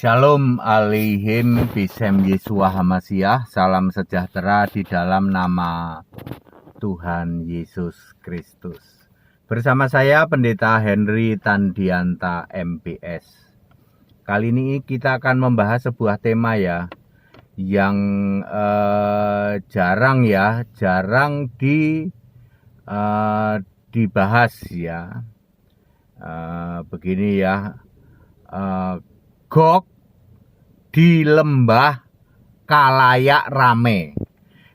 Shalom alaihim bisem Yesua Hamasiah. Salam sejahtera di dalam nama Tuhan Yesus Kristus. Bersama saya Pendeta Henry Tandianta MPS. Kali ini kita akan membahas sebuah tema yang jarang dibahas ya. Begini ya. Gog di lembah kalayak rame.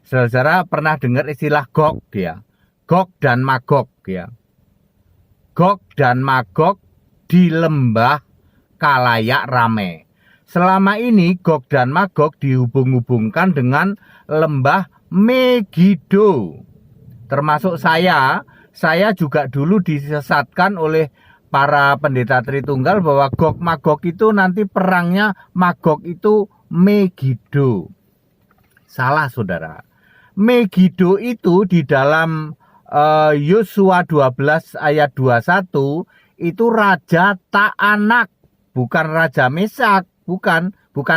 Saudara pernah dengar istilah Gog ya? Gog dan Magog ya. Gog dan Magog di lembah kalayak rame. Selama ini Gog dan Magog dihubung-hubungkan dengan lembah Megido. Termasuk saya juga dulu disesatkan oleh para pendeta Tritunggal bahwa Gog Magog itu nanti perangnya Magog itu Megido. Salah saudara. Megido itu di dalam Yosua 12 ayat 21 itu Raja Ta'anak, bukan Raja Mesak, bukan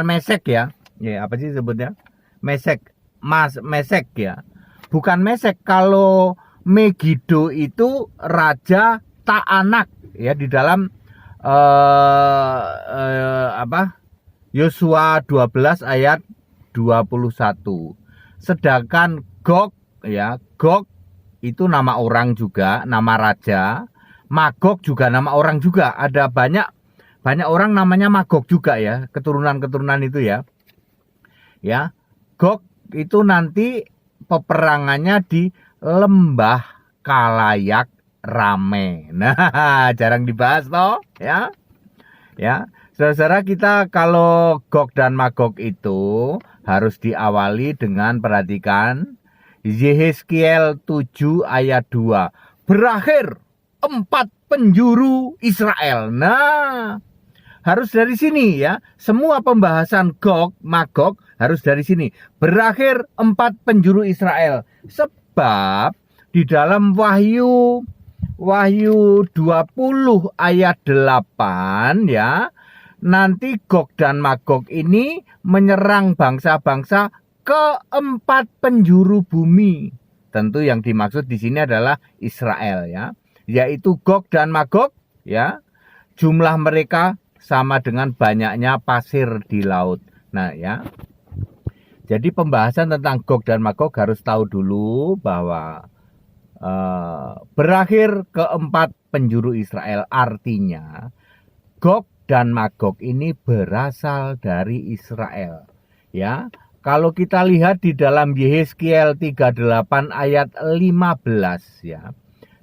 Mesek ya. Ya, apa sih sebutnya? Mesek ya. Bukan Mesek. Kalau Megido itu Raja Ta'anak. Ya, di dalam Yosua 12 ayat 21. Sedangkan Gog itu nama orang juga, nama raja. Magog juga nama orang juga. Ada banyak orang namanya Magog juga ya, keturunan itu ya. Ya, Gog itu nanti peperangannya di lembah kalayak rame. Nah, jarang dibahas toh ya. Ya, saudara kita kalau Gog dan Magog itu harus diawali dengan perhatikan Yehezkiel 7 ayat 2. Berakhir 4 penjuru Israel. Nah, harus dari sini ya. Semua pembahasan Gog Magog harus dari sini. Berakhir 4 penjuru Israel. Sebab di dalam Wahyu 20 ayat 8 ya. Nanti Gog dan Magog ini menyerang bangsa-bangsa keempat penjuru bumi. Tentu yang dimaksud di sini adalah Israel ya. Yaitu Gog dan Magog ya. Jumlah mereka sama dengan banyaknya pasir di laut. Nah ya. Jadi pembahasan tentang Gog dan Magog harus tahu dulu bahwa berakhir keempat penjuru Israel, artinya Gog dan Magog ini berasal dari Israel ya. Kalau kita lihat di dalam Yehezkiel 38 ayat 15 ya.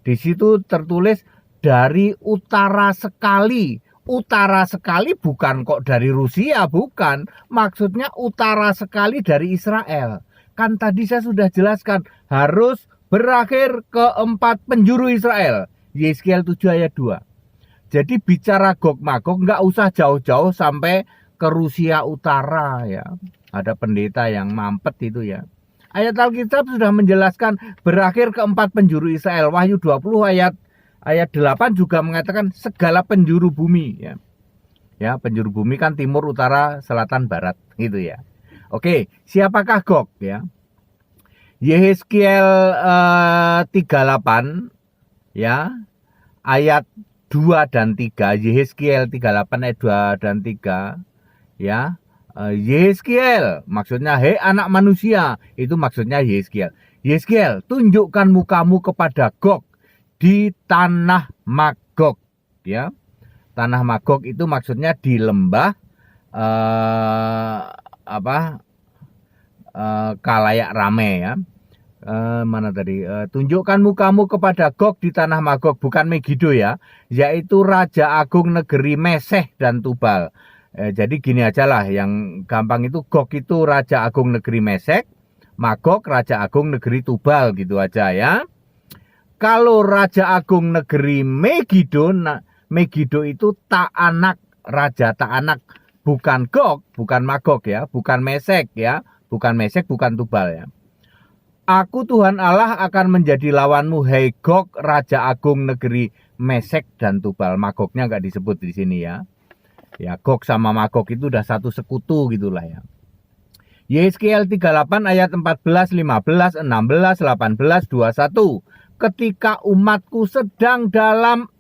Di situ tertulis dari utara sekali. Utara sekali bukan kok dari Rusia, bukan. Maksudnya utara sekali dari Israel. Kan tadi saya sudah jelaskan harus berakhir keempat penjuru Israel. Yehezkiel 7 ayat 2. Jadi bicara Gog Magog nggak usah jauh-jauh sampai ke Rusia Utara ya. Ada pendeta yang mampet itu ya. Ayat Alkitab sudah menjelaskan berakhir keempat penjuru Israel. Wahyu 20 ayat 8 juga mengatakan segala penjuru bumi ya. Ya, penjuru bumi kan timur, utara, selatan, barat gitu ya. Oke, siapakah Gog ya? Yehezkiel 38 ya, ayat 2 dan 3. Yehezkiel 38 ayat 2 dan 3 ya. Yehezkiel maksudnya hei anak manusia, itu maksudnya Yehezkiel. Yehezkiel, tunjukkan mukamu kepada Gog di tanah Magog ya. Tanah Magog itu maksudnya di lembah kalayak rame ya. Mana tadi? Tunjukkan mukamu kepada Gog di tanah Magog, bukan Megido ya, yaitu Raja Agung negeri Meseh dan Tubal. Jadi gini aja lah, yang gampang itu Gog itu Raja Agung negeri Mesek, Magog Raja Agung negeri Tubal gitu aja ya. Kalau Raja Agung negeri Megido, Megido itu Ta'anak, Raja Ta'anak, bukan Gog, bukan Magog ya, bukan Mesek ya, bukan Mesek, bukan Tubal ya. Aku Tuhan Allah akan menjadi lawanmu, hei Gog, Raja Agung negeri Mesek dan Tubal. Magognya nggak disebut di sini ya. Ya, Gog sama Magog itu udah satu sekutu gitulah ya. Yeskiel 38 ayat 14, 15, 16, 18, 21. Ketika umatku sedang dalam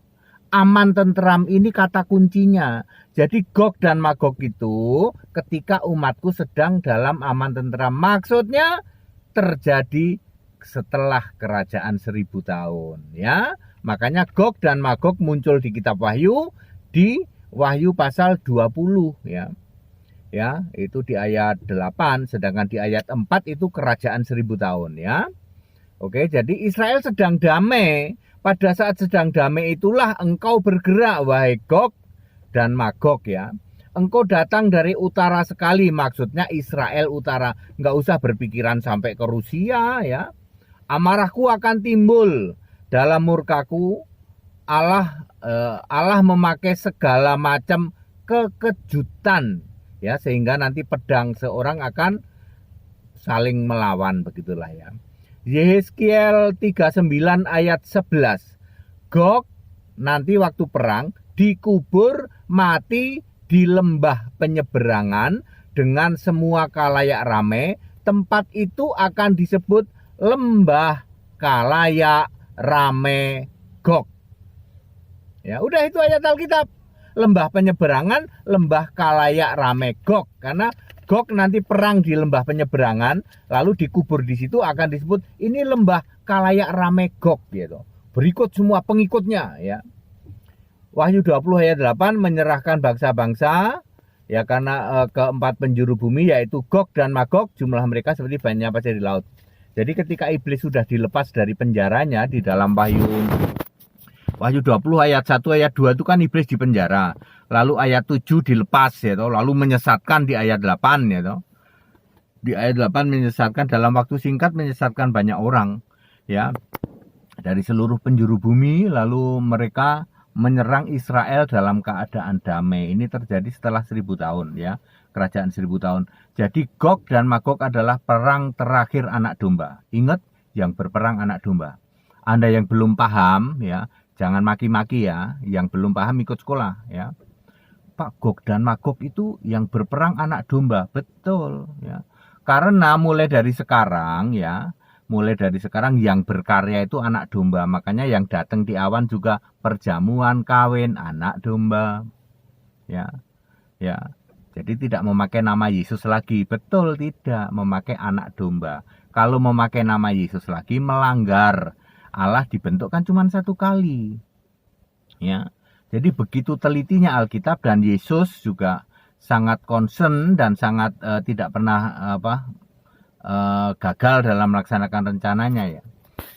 aman tentram, ini kata kuncinya. Jadi Gog dan Magog itu ketika umatku sedang dalam aman tentram. Maksudnya terjadi setelah kerajaan 1000 tahun ya. Makanya Gog dan Magog muncul di kitab Wahyu, di Wahyu pasal 20 ya. Ya, itu di ayat 8, sedangkan di ayat 4 itu kerajaan 1000 tahun ya. Oke, jadi Israel sedang damai. Pada saat sedang damai itulah engkau bergerak, wahai Gog dan Magog ya. Engkau datang dari utara sekali, maksudnya Israel utara. Nggak usah berpikiran sampai ke Rusia ya. Amarahku akan timbul dalam murkaku. Allah memakai segala macam kekejutan ya, sehingga nanti pedang seorang akan saling melawan, begitulah ya. Yeskiel 39 ayat 11. Gog nanti waktu perang dikubur mati di lembah penyeberangan dengan semua kalayak ramai. Tempat itu akan disebut lembah kalayak ramai Gog. Ya, udah itu ayat Alkitab. Lembah penyeberangan, lembah kalayak ramai Gog. Karena Gog nanti perang di lembah penyeberangan, lalu dikubur di situ akan disebut ini lembah kalayak ramai Gog gitu. Berikut semua pengikutnya ya. Wahyu 20 ayat 8 menyerahkan bangsa-bangsa ya, karena keempat penjuru bumi yaitu Gog dan Magog, jumlah mereka seperti banyaknya pasir di laut. Jadi ketika iblis sudah dilepas dari penjaranya di dalam Wahyu 20 ayat 1 ayat 2 itu kan iblis di penjara. Lalu ayat 7 dilepas ya toh, lalu menyesatkan di ayat 8 ya toh. Di ayat 8 menyesatkan, dalam waktu singkat menyesatkan banyak orang ya. Dari seluruh penjuru bumi, lalu mereka menyerang Israel dalam keadaan damai. Ini terjadi setelah 1000 tahun ya, kerajaan 1000 tahun. Jadi Gog dan Magog adalah perang terakhir anak domba. Ingat, yang berperang anak domba. Anda yang belum paham ya, jangan maki-maki ya, yang belum paham ikut sekolah ya. Pak, Gog dan Magog itu yang berperang anak domba, betul ya. Karena mulai dari sekarang ya, yang berkarya itu anak domba. Makanya yang datang di awan juga perjamuan kawin anak domba. Ya. Ya. Jadi tidak memakai nama Yesus lagi, betul tidak, memakai anak domba. Kalau memakai nama Yesus lagi melanggar. Allah dibentuk kan cuma satu kali. Ya. Jadi begitu telitinya Alkitab, dan Yesus juga sangat concern dan sangat tidak pernah gagal dalam melaksanakan rencananya ya.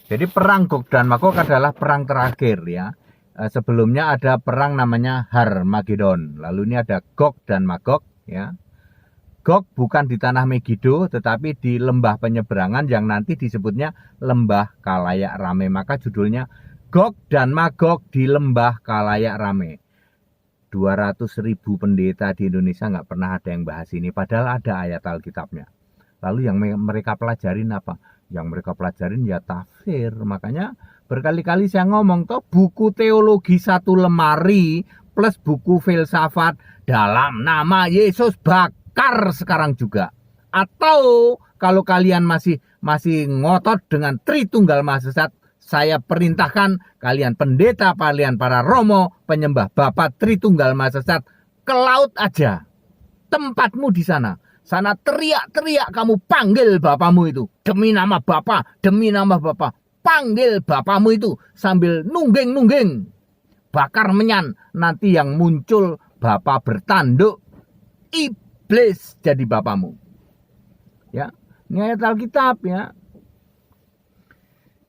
Jadi perang Gog dan Magog adalah perang terakhir ya. Sebelumnya ada perang namanya Harmagedon. Lalu ini ada Gog dan Magog ya. Gog bukan di tanah Megido, tetapi di lembah penyeberangan yang nanti disebutnya lembah kalayak ramai. Maka judulnya Gog dan Magog di lembah kalayak ramai. 200.000 pendeta di Indonesia nggak pernah ada yang bahas ini, padahal ada ayat Alkitabnya. Lalu yang mereka pelajarin apa? Yang mereka pelajarin ya tafsir. Makanya berkali-kali saya ngomong toh, buku teologi satu lemari plus buku filsafat dalam nama Yesus bakar sekarang juga. Atau kalau kalian masih ngotot dengan Tritunggal Maha Sesat, saya perintahkan kalian pendeta, kalian para romo, penyembah Bapa Tritunggal Maha Sesat, ke laut aja. Tempatmu di sana. Sana teriak-teriak kamu panggil bapamu itu. Demi nama Bapa, demi nama Bapa. Panggil bapamu itu sambil nungging-nungging. Bakar menyan. Nanti yang muncul Bapa bertanduk. Iblis jadi bapamu. Ya, ini ayat Alkitab ya.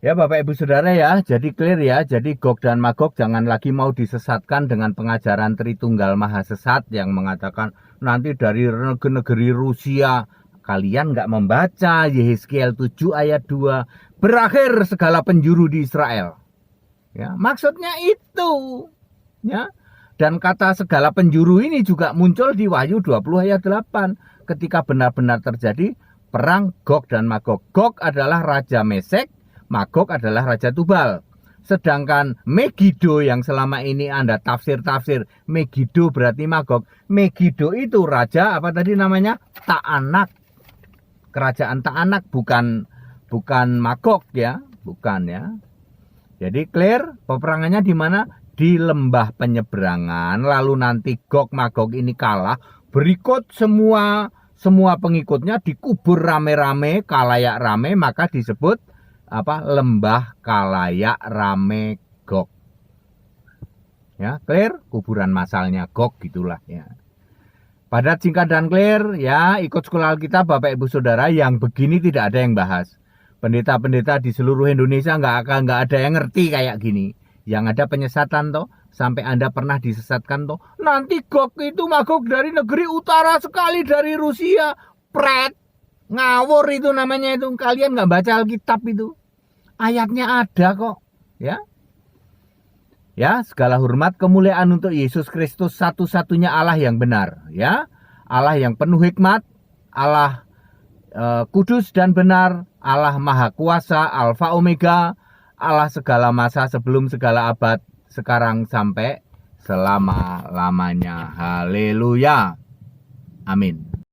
Ya Bapak Ibu Saudara ya, jadi clear ya. Jadi Gog dan Magog jangan lagi mau disesatkan dengan pengajaran Tritunggal Maha Sesat yang mengatakan nanti dari negeri Rusia. Kalian nggak membaca Yeskiel 7 ayat 2, berakhir segala penjuru di Israel. Ya, maksudnya itu. Ya. Dan kata segala penjuru ini juga muncul di Wahyu 20 ayat 8 ketika benar-benar terjadi perang Gog dan Magog. Gog adalah raja Mesek, Magog adalah raja Tubal. Sedangkan Megido yang selama ini Anda tafsir Megido berarti Magog. Megido itu raja apa tadi namanya? Ta'anak. Kerajaan Ta'anak, bukan Magog ya, bukan ya. Jadi clear, peperangannya di mana? Di lembah penyeberangan. Lalu nanti Gog Magog ini kalah, berikut semua pengikutnya dikubur rame-rame, kalayak rame, maka disebut apa? Lembah kalayak rame Gog. Ya, clear? Kuburan masalnya Gog gitulah ya. Padat, singkat, dan clear ya. Ikut sekolah Alkitab Bapak Ibu Saudara, yang begini tidak ada yang bahas. Pendeta-pendeta di seluruh Indonesia nggak ada yang ngerti kayak gini. Yang ada penyesatan toh, sampai Anda pernah disesatkan toh. Nanti Gog itu Magog dari negeri utara sekali, dari Rusia. Pret, ngawur itu namanya itu. Kalian nggak baca Alkitab itu. Ayatnya ada kok, ya. Ya, segala hormat kemuliaan untuk Yesus Kristus, satu-satunya Allah yang benar, ya. Allah yang penuh hikmat, Allah kudus dan benar, Allah Maha Kuasa, Alfa Omega, Allah segala masa, sebelum segala abad, sekarang sampai selama-lamanya. Haleluya. Amin.